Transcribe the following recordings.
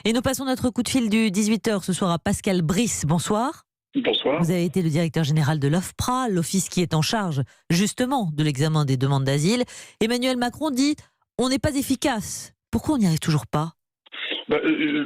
Et nous passons notre coup de fil du 18h ce soir à Pascal Brice. Bonsoir. Bonsoir. Vous avez été le directeur général de l'OFPRA, l'office qui est en charge justement de l'examen des demandes d'asile. Emmanuel Macron dit « on n'est pas efficace ». Pourquoi on n'y arrive toujours pas ?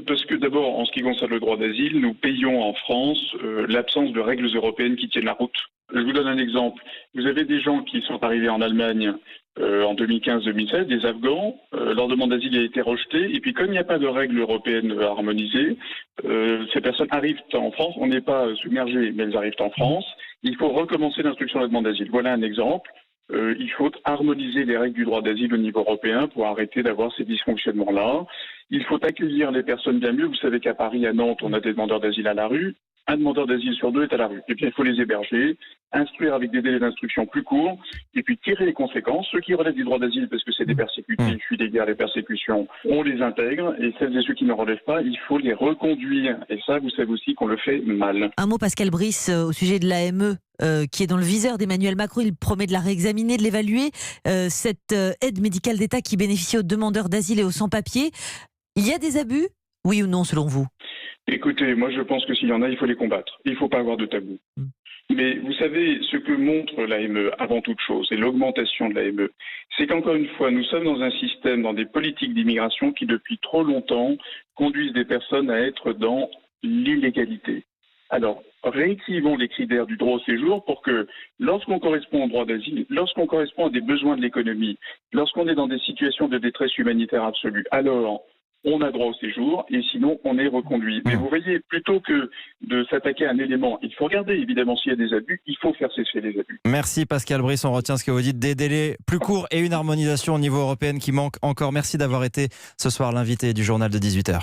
Parce que d'abord, en ce qui concerne le droit d'asile, nous payons en France l'absence de règles européennes qui tiennent la route. Je vous donne un exemple. Vous avez des gens qui sont arrivés en Allemagne en 2015-2016, des Afghans. Leur demande d'asile a été rejetée. Et puis, comme il n'y a pas de règles européennes harmonisées, ces personnes arrivent en France. On n'est pas submergé, mais elles arrivent en France. Il faut recommencer l'instruction de la demande d'asile. Voilà un exemple. Il faut harmoniser les règles du droit d'asile au niveau européen pour arrêter d'avoir ces dysfonctionnements-là. Il faut accueillir les personnes bien mieux. Vous savez qu'à Paris, à Nantes, on a des demandeurs d'asile à la rue. Un demandeur d'asile sur deux est à la rue. Et bien, il faut les héberger, instruire avec des délais d'instruction plus courts, et puis tirer les conséquences. Ceux qui relèvent du droit d'asile, parce que c'est des persécutés, fuient des guerres, des persécutions, on les intègre. Et celles et ceux qui ne relèvent pas, il faut les reconduire. Et ça, vous savez aussi qu'on le fait mal. Un mot, Pascal Brice, au sujet de l'AME. Qui est dans le viseur d'Emmanuel Macron. Il promet de la réexaminer, de l'évaluer. Cette aide médicale d'État qui bénéficie aux demandeurs d'asile et aux sans-papiers. Il y a des abus ? Oui ou non, selon vous ? Écoutez, moi je pense que s'il y en a, il faut les combattre. Il ne faut pas avoir de tabou. Mais vous savez, ce que montre l'AME, avant toute chose, et l'augmentation de l'AME, c'est qu'encore une fois, nous sommes dans un système, dans des politiques d'immigration qui, depuis trop longtemps, conduisent des personnes à être dans l'illégalité. Alors, réécrivons les critères du droit au séjour pour que, lorsqu'on correspond au droit d'asile, lorsqu'on correspond à des besoins de l'économie, lorsqu'on est dans des situations de détresse humanitaire absolue, alors on a droit au séjour et sinon on est reconduit. Mais vous voyez, plutôt que de s'attaquer à un élément, il faut regarder évidemment s'il y a des abus, il faut faire cesser les abus. Merci Pascal Brice, on retient ce que vous dites, des délais plus courts et une harmonisation au niveau européen qui manque encore. Merci d'avoir été ce soir l'invité du journal de 18h.